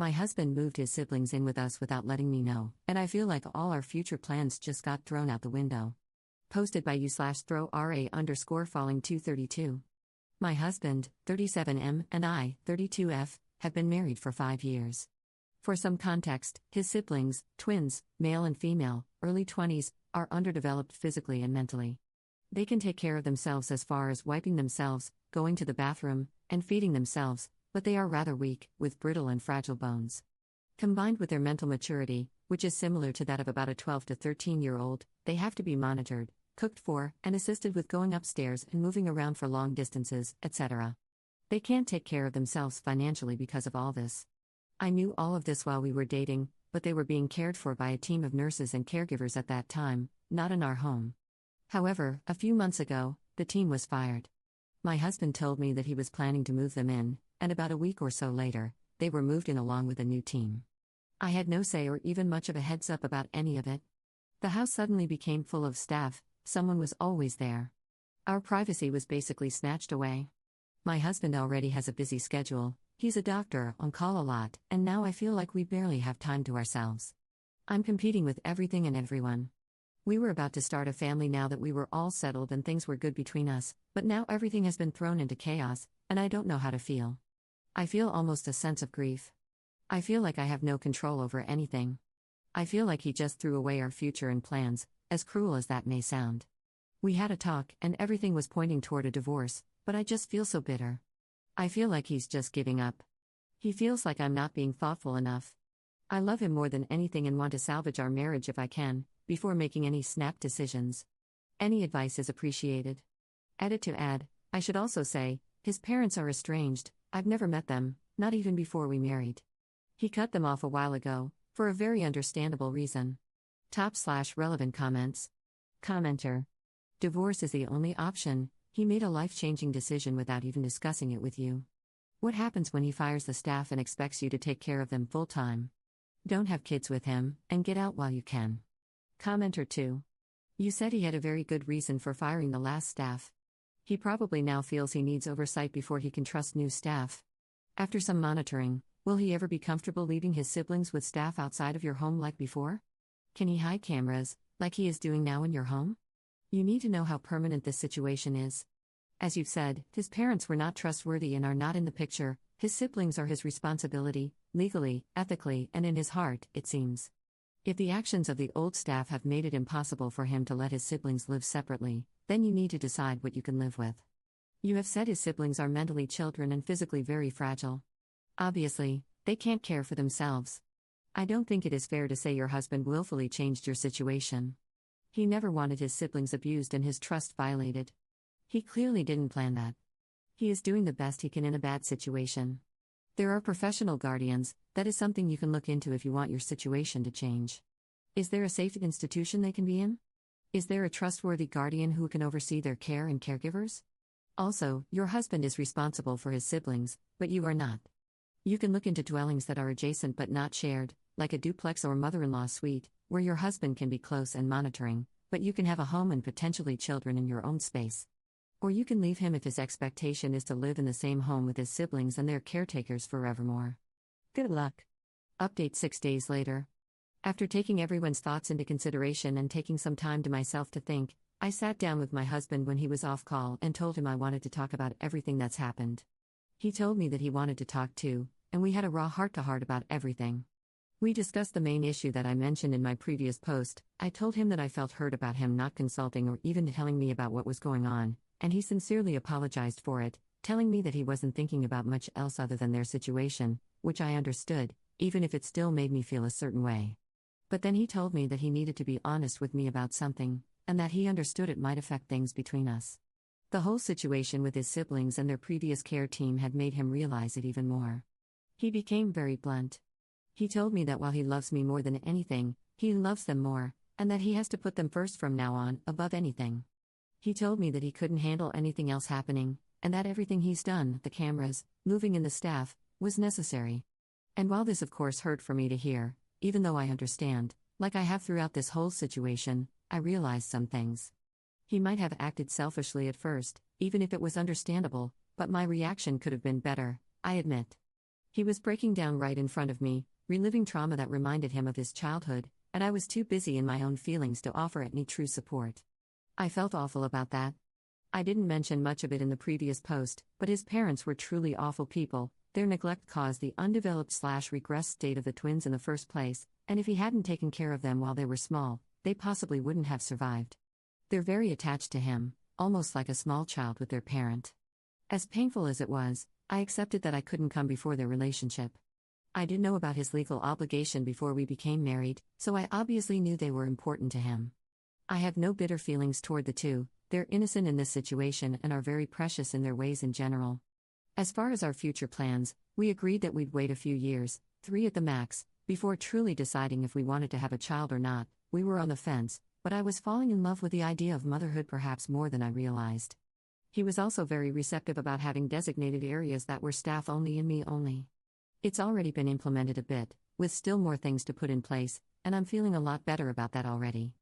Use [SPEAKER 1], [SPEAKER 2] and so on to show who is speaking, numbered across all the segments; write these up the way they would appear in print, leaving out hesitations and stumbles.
[SPEAKER 1] My husband moved his siblings in with us without letting me know, and I feel like all our future plans just got thrown out the window. Posted by u/throw_ra_falling232. My husband, 37M, and I, 32F, have been married for 5 years. For some context, his siblings, twins, male and female, early 20s, are underdeveloped physically and mentally. They can take care of themselves as far as wiping themselves, going to the bathroom, and feeding themselves, but they are rather weak, with brittle and fragile bones. Combined with their mental maturity, which is similar to that of about a 12 to 13-year-old, they have to be monitored, cooked for, and assisted with going upstairs and moving around for long distances, etc. They can't take care of themselves financially because of all this. I knew all of this while we were dating, but they were being cared for by a team of nurses and caregivers at that time, not in our home. However, a few months ago, the team was fired. My husband told me that he was planning to move them in, and about a week or so later, they were moved in along with a new team. I had no say or even much of a heads up about any of it. The house suddenly became full of staff, someone was always there. Our privacy was basically snatched away. My husband already has a busy schedule, he's a doctor, on call a lot, and now I feel like we barely have time to ourselves. I'm competing with everything and everyone. We were about to start a family now that we were all settled and things were good between us, but now everything has been thrown into chaos, and I don't know how to feel. I feel almost a sense of grief. I feel like I have no control over anything. I feel like he just threw away our future and plans, as cruel as that may sound. We had a talk, and everything was pointing toward a divorce, but I just feel so bitter. I feel like he's just giving up. He feels like I'm not being thoughtful enough. I love him more than anything and want to salvage our marriage if I can, before making any snap decisions. Any advice is appreciated. Edit to add, I should also say, his parents are estranged, I've never met them, not even before we married. He cut them off a while ago, for a very understandable reason. /relevant comments. Commenter. Divorce is the only option, he made a life-changing decision without even discussing it with you. What happens when he fires the staff and expects you to take care of them full-time? Don't have kids with him, and get out while you can. Commenter 2. You said he had a very good reason for firing the last staff. He probably now feels he needs oversight before he can trust new staff. After some monitoring, will he ever be comfortable leaving his siblings with staff outside of your home like before? Can he hide cameras, like he is doing now in your home? You need to know how permanent this situation is. As you've said, his parents were not trustworthy and are not in the picture, his siblings are his responsibility, legally, ethically, and in his heart, it seems. If the actions of the old staff have made it impossible for him to let his siblings live separately, then you need to decide what you can live with. You have said his siblings are mentally children and physically very fragile. Obviously, they can't care for themselves. I don't think it is fair to say your husband willfully changed your situation. He never wanted his siblings abused and his trust violated. He clearly didn't plan that. He is doing the best he can in a bad situation. There are professional guardians, that is something you can look into if you want your situation to change. Is there a safe institution they can be in? Is there a trustworthy guardian who can oversee their care and caregivers? Also, your husband is responsible for his siblings, but you are not. You can look into dwellings that are adjacent but not shared, like a duplex or mother-in-law suite, where your husband can be close and monitoring, but you can have a home and potentially children in your own space. Or you can leave him if his expectation is to live in the same home with his siblings and their caretakers forevermore. Good luck. Update 6 days later. After taking everyone's thoughts into consideration and taking some time to myself to think, I sat down with my husband when he was off call and told him I wanted to talk about everything that's happened. He told me that he wanted to talk too, and we had a raw heart-to-heart about everything. We discussed the main issue that I mentioned in my previous post. I told him that I felt hurt about him not consulting or even telling me about what was going on, and he sincerely apologized for it, telling me that he wasn't thinking about much else other than their situation, which I understood, even if it still made me feel a certain way. But then he told me that he needed to be honest with me about something, and that he understood it might affect things between us. The whole situation with his siblings and their previous care team had made him realize it even more. He became very blunt. He told me that while he loves me more than anything, he loves them more, and that he has to put them first from now on, above anything. He told me that he couldn't handle anything else happening, and that everything he's done, the cameras, moving in the staff, was necessary. And while this of course hurt for me to hear, even though I understand, like I have throughout this whole situation, I realized some things. He might have acted selfishly at first, even if it was understandable, but my reaction could have been better, I admit. He was breaking down right in front of me, reliving trauma that reminded him of his childhood, and I was too busy in my own feelings to offer any true support. I felt awful about that. I didn't mention much of it in the previous post, but his parents were truly awful people. Their neglect caused the undeveloped/regressed state of the twins in the first place, and if he hadn't taken care of them while they were small, they possibly wouldn't have survived. They're very attached to him, almost like a small child with their parent. As painful as it was, I accepted that I couldn't come before their relationship. I did know about his legal obligation before we became married, so I obviously knew they were important to him. I have no bitter feelings toward the two. They're innocent in this situation and are very precious in their ways in general. As far as our future plans, we agreed that we'd wait a few years, 3 at the max, before truly deciding if we wanted to have a child or not. We were on the fence, but I was falling in love with the idea of motherhood perhaps more than I realized. He was also very receptive about having designated areas that were staff only and me only. It's already been implemented a bit, with still more things to put in place, and I'm feeling a lot better about that already.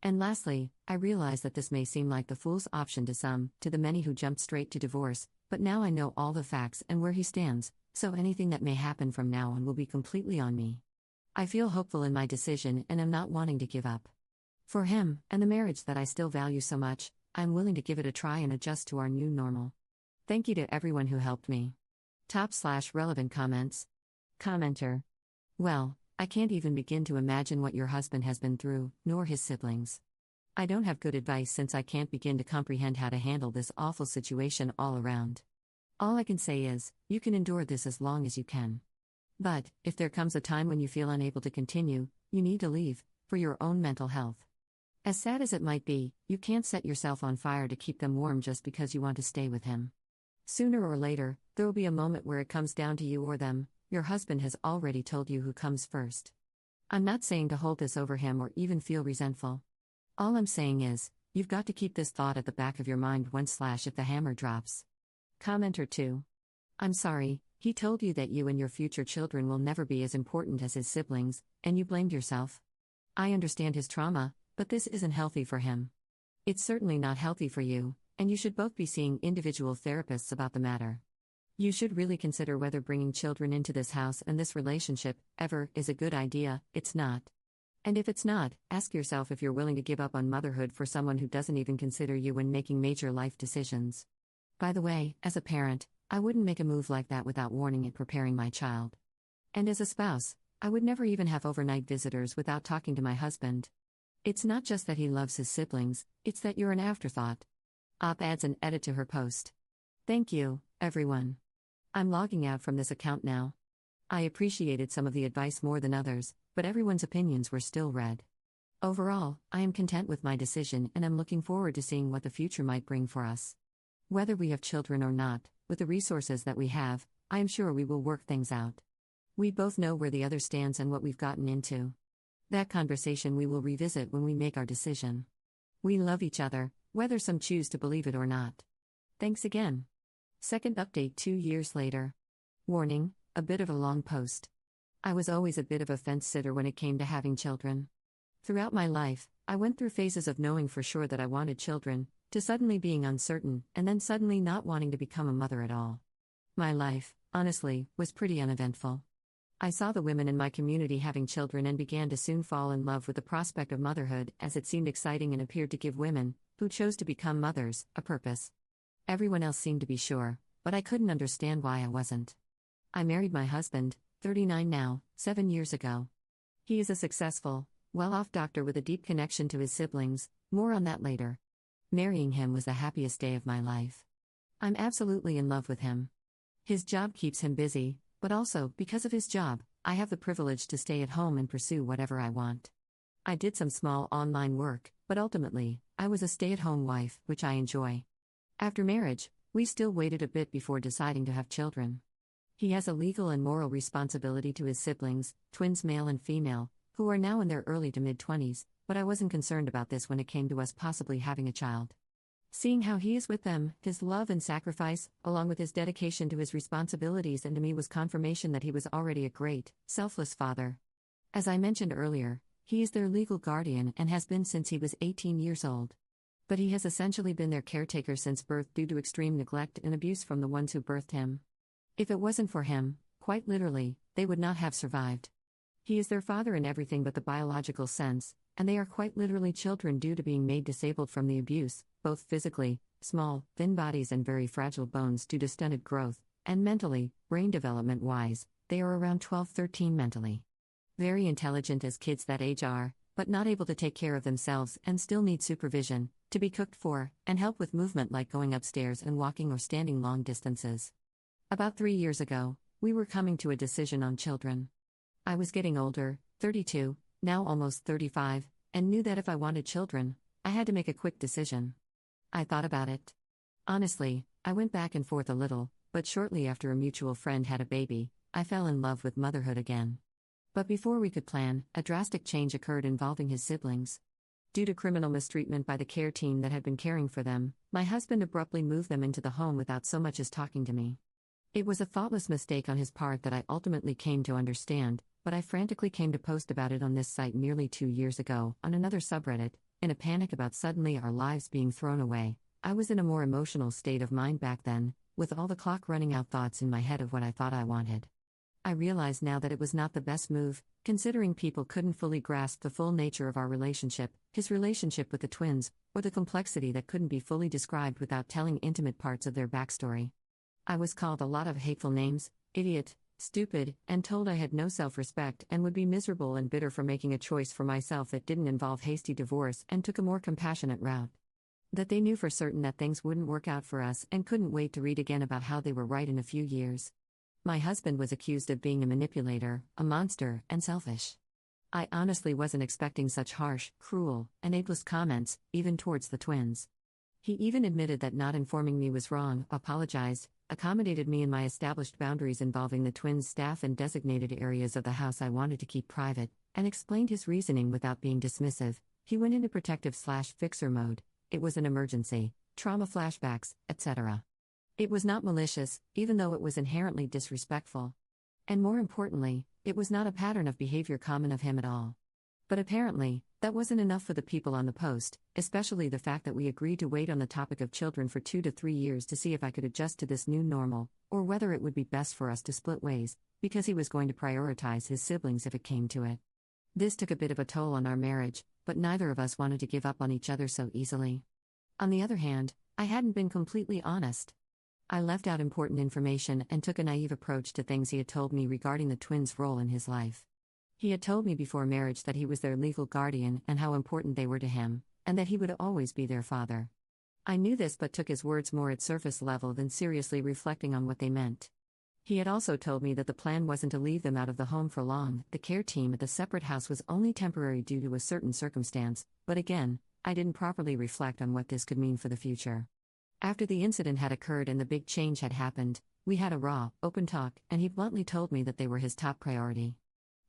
[SPEAKER 1] And lastly, I realize that this may seem like the fool's option to some, to the many who jumped straight to divorce, but now I know all the facts and where he stands, so anything that may happen from now on will be completely on me. I feel hopeful in my decision and am not wanting to give up. For him, and the marriage that I still value so much, I'm willing to give it a try and adjust to our new normal. Thank you to everyone who helped me. Top/relevant comments. Commenter. Well, I can't even begin to imagine what your husband has been through, nor his siblings. I don't have good advice since I can't begin to comprehend how to handle this awful situation all around. All I can say is, you can endure this as long as you can. But, if there comes a time when you feel unable to continue, you need to leave, for your own mental health. As sad as it might be, you can't set yourself on fire to keep them warm just because you want to stay with him. Sooner or later, there will be a moment where it comes down to you or them. Your husband has already told you who comes first. I'm not saying to hold this over him or even feel resentful. All I'm saying is, you've got to keep this thought at the back of your mind if the hammer drops. Commenter 2. I'm sorry, he told you that you and your future children will never be as important as his siblings, and you blamed yourself. I understand his trauma, but this isn't healthy for him. It's certainly not healthy for you, and you should both be seeing individual therapists about the matter. You should really consider whether bringing children into this house and this relationship, ever, is a good idea. It's not. And if it's not, ask yourself if you're willing to give up on motherhood for someone who doesn't even consider you when making major life decisions. By the way, as a parent, I wouldn't make a move like that without warning and preparing my child. And as a spouse, I would never even have overnight visitors without talking to my husband. It's not just that he loves his siblings, it's that you're an afterthought. Adds an edit to her post. Thank you, everyone. I'm logging out from this account now. I appreciated some of the advice more than others, but everyone's opinions were still read. Overall, I am content with my decision and am looking forward to seeing what the future might bring for us. Whether we have children or not, with the resources that we have, I am sure we will work things out. We both know where the other stands and what we've gotten into. That conversation we will revisit when we make our decision. We love each other, whether some choose to believe it or not. Thanks again. Second update 2 years later. Warning, a bit of a long post. I was always a bit of a fence sitter when it came to having children. Throughout my life, I went through phases of knowing for sure that I wanted children, to suddenly being uncertain, and then suddenly not wanting to become a mother at all. My life, honestly, was pretty uneventful. I saw the women in my community having children and began to soon fall in love with the prospect of motherhood, as it seemed exciting and appeared to give women, who chose to become mothers, a purpose. Everyone else seemed to be sure, but I couldn't understand why I wasn't. I married my husband, 39 now, 7 years ago. He is a successful, well-off doctor with a deep connection to his siblings, more on that later. Marrying him was the happiest day of my life. I'm absolutely in love with him. His job keeps him busy, but also, because of his job, I have the privilege to stay at home and pursue whatever I want. I did some small online work, but ultimately, I was a stay-at-home wife, which I enjoy. After marriage, we still waited a bit before deciding to have children. He has a legal and moral responsibility to his siblings, twins male and female, who are now in their early to mid-20s, but I wasn't concerned about this when it came to us possibly having a child. Seeing how he is with them, his love and sacrifice, along with his dedication to his responsibilities and to me was confirmation that he was already a great, selfless father. As I mentioned earlier, he is their legal guardian and has been since he was 18 years old. But he has essentially been their caretaker since birth due to extreme neglect and abuse from the ones who birthed him. If it wasn't for him, Quite literally, they would not have survived. He is their father in everything but the biological sense, and they are quite literally children due to being made disabled from the abuse, both physically, small, thin bodies and very fragile bones due to stunted growth, and mentally, brain development wise, they are around 12-13 mentally. Very intelligent as kids that age are, but not able to take care of themselves and still need supervision, to be cooked for, and help with movement like going upstairs and walking or standing long distances. About 3 years ago, we were coming to a decision on children. I was getting older, 32, now almost 35, and knew that if I wanted children, I had to make a quick decision. I thought about it. Honestly, I went back and forth a little, but shortly after a mutual friend had a baby, I fell in love with motherhood again. But before we could plan, a drastic change occurred involving his siblings. Due to criminal mistreatment by the care team that had been caring for them, my husband abruptly moved them into the home without so much as talking to me. It was a thoughtless mistake on his part that I ultimately came to understand, but I frantically came to post about it on this site nearly 2 years ago, on another subreddit, in a panic about suddenly our lives being thrown away. I was in a more emotional state of mind back then, with all the clock running out thoughts in my head of what I thought I wanted. I realize now that it was not the best move, considering people couldn't fully grasp the full nature of our relationship, his relationship with the twins, or the complexity that couldn't be fully described without telling intimate parts of their backstory. I was called a lot of hateful names, idiot, stupid, and told I had no self-respect and would be miserable and bitter for making a choice for myself that didn't involve hasty divorce and took a more compassionate route. That they knew for certain that things wouldn't work out for us and couldn't wait to read again about how they were right in a few years. My husband was accused of being a manipulator, a monster, and selfish. I honestly wasn't expecting such harsh, cruel, and ableist comments, even towards the twins. He even admitted that not informing me was wrong, apologized, accommodated me in my established boundaries involving the twins' staff and designated areas of the house I wanted to keep private, and explained his reasoning without being dismissive. He went into protective/fixer mode. It was an emergency, trauma flashbacks, etc. It was not malicious, even though it was inherently disrespectful. And more importantly, it was not a pattern of behavior common of him at all. But apparently, that wasn't enough for the people on the post, especially the fact that we agreed to wait on the topic of children for 2 to 3 years to see if I could adjust to this new normal, or whether it would be best for us to split ways, because he was going to prioritize his siblings if it came to it. This took a bit of a toll on our marriage, but neither of us wanted to give up on each other so easily. On the other hand, I hadn't been completely honest. I left out important information and took a naive approach to things he had told me regarding the twins' role in his life. He had told me before marriage that he was their legal guardian and how important they were to him, and that he would always be their father. I knew this but took his words more at surface level than seriously reflecting on what they meant. He had also told me that the plan wasn't to leave them out of the home for long. The care team at the separate house was only temporary due to a certain circumstance, but again, I didn't properly reflect on what this could mean for the future. After the incident had occurred and the big change had happened, we had a raw, open talk, and he bluntly told me that they were his top priority.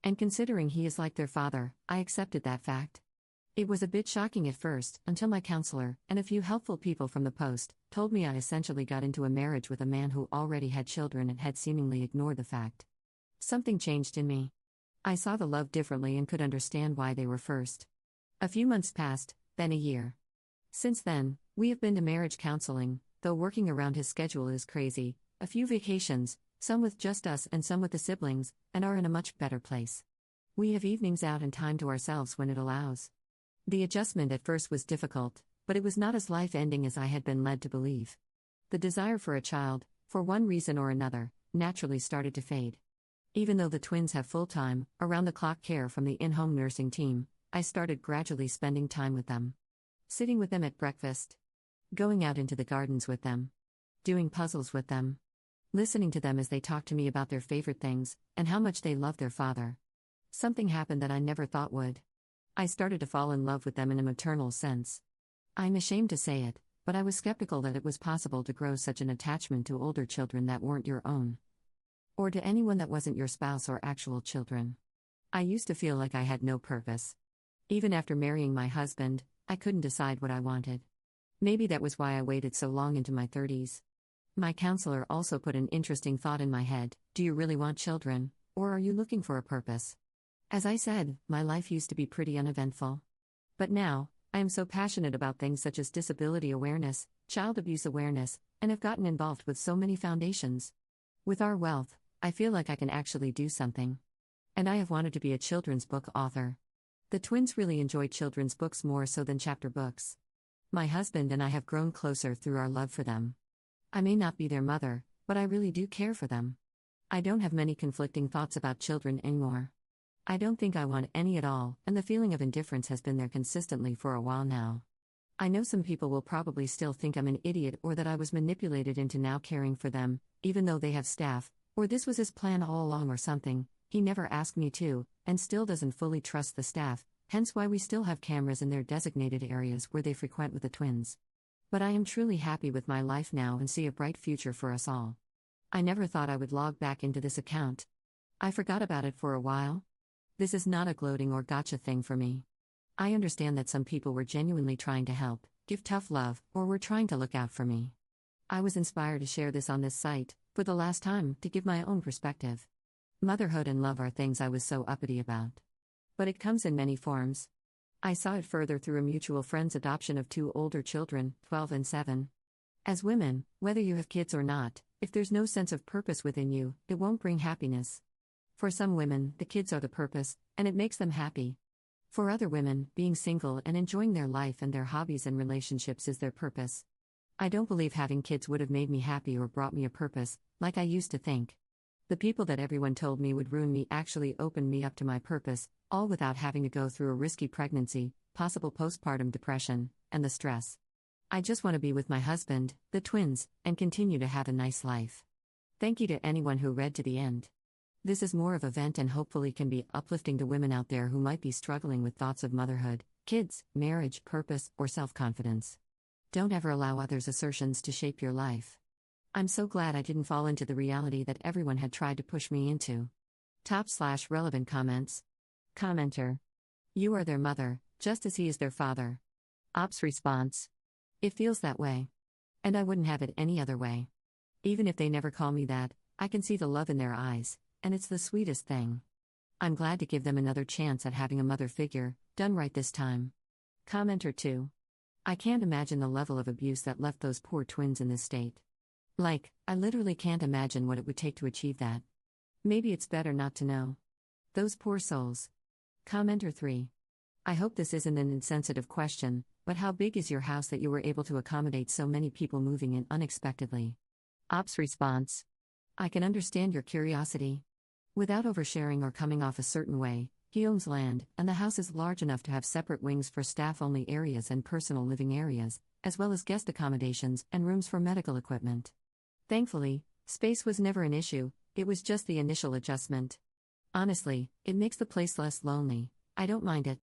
[SPEAKER 1] And considering he is like their father, I accepted that fact. It was a bit shocking at first, until my counselor, and a few helpful people from the post, told me I essentially got into a marriage with a man who already had children and had seemingly ignored the fact. Something changed in me. I saw the love differently and could understand why they were first. A few months passed, then a year. Since then, we have been to marriage counseling, though working around his schedule is crazy, a few vacations, some with just us and some with the siblings, and are in a much better place. We have evenings out and time to ourselves when it allows. The adjustment at first was difficult, but it was not as life-ending as I had been led to believe. The desire for a child, for one reason or another, naturally started to fade. Even though the twins have full-time, around-the-clock care from the in-home nursing team, I started gradually spending time with them. Sitting with them at breakfast. Going out into the gardens with them. Doing puzzles with them. Listening to them as they talk to me about their favorite things, and how much they love their father. Something happened that I never thought would. I started to fall in love with them in a maternal sense. I'm ashamed to say it, but I was skeptical that it was possible to grow such an attachment to older children that weren't your own. Or to anyone that wasn't your spouse or actual children. I used to feel like I had no purpose. Even after marrying my husband, I couldn't decide what I wanted. Maybe that was why I waited so long into my 30s. My counselor also put an interesting thought in my head: do you really want children, or are you looking for a purpose? As I said, my life used to be pretty uneventful. But now, I am so passionate about things such as disability awareness, child abuse awareness, and have gotten involved with so many foundations. With our wealth, I feel like I can actually do something. And I have wanted to be a children's book author. The twins really enjoy children's books more so than chapter books. My husband and I have grown closer through our love for them. I may not be their mother, but I really do care for them. I don't have many conflicting thoughts about children anymore. I don't think I want any at all, and the feeling of indifference has been there consistently for a while now. I know some people will probably still think I'm an idiot or that I was manipulated into now caring for them, even though they have staff, or this was his plan all along or something. He never asked me to, and still doesn't fully trust the staff, hence why we still have cameras in their designated areas where they frequent with the twins. But I am truly happy with my life now and see a bright future for us all. I never thought I would log back into this account. I forgot about it for a while. This is not a gloating or gotcha thing for me. I understand that some people were genuinely trying to help, give tough love, or were trying to look out for me. I was inspired to share this on this site, for the last time, to give my own perspective. Motherhood and love are things I was so uppity about. But it comes in many forms. I saw it further through a mutual friend's adoption of 2 older children, 12 and 7. As women, whether you have kids or not, if there's no sense of purpose within you, it won't bring happiness. For some women, the kids are the purpose, and it makes them happy. For other women, being single and enjoying their life and their hobbies and relationships is their purpose. I don't believe having kids would have made me happy or brought me a purpose, like I used to think. The people that everyone told me would ruin me actually opened me up to my purpose, all without having to go through a risky pregnancy, possible postpartum depression, and the stress. I just want to be with my husband, the twins, and continue to have a nice life. Thank you to anyone who read to the end. This is more of a vent and hopefully can be uplifting to women out there who might be struggling with thoughts of motherhood, kids, marriage, purpose, or self-confidence. Don't ever allow others' assertions to shape your life. I'm so glad I didn't fall into the reality that everyone had tried to push me into. /relevant comments. Commenter. You are their mother, just as he is their father. Ops response. It feels that way. And I wouldn't have it any other way. Even if they never call me that, I can see the love in their eyes, and it's the sweetest thing. I'm glad to give them another chance at having a mother figure, done right this time. Commenter 2. I can't imagine the level of abuse that left those poor twins in this state. I literally can't imagine what it would take to achieve that. Maybe it's better not to know. Those poor souls. Commenter 3. I hope this isn't an insensitive question, but how big is your house that you were able to accommodate so many people moving in unexpectedly? Ops response. I can understand your curiosity. Without oversharing or coming off a certain way, he owns land, and the house is large enough to have separate wings for staff-only areas and personal living areas, as well as guest accommodations and rooms for medical equipment. Thankfully, space was never an issue, it was just the initial adjustment. Honestly, it makes the place less lonely. I don't mind it.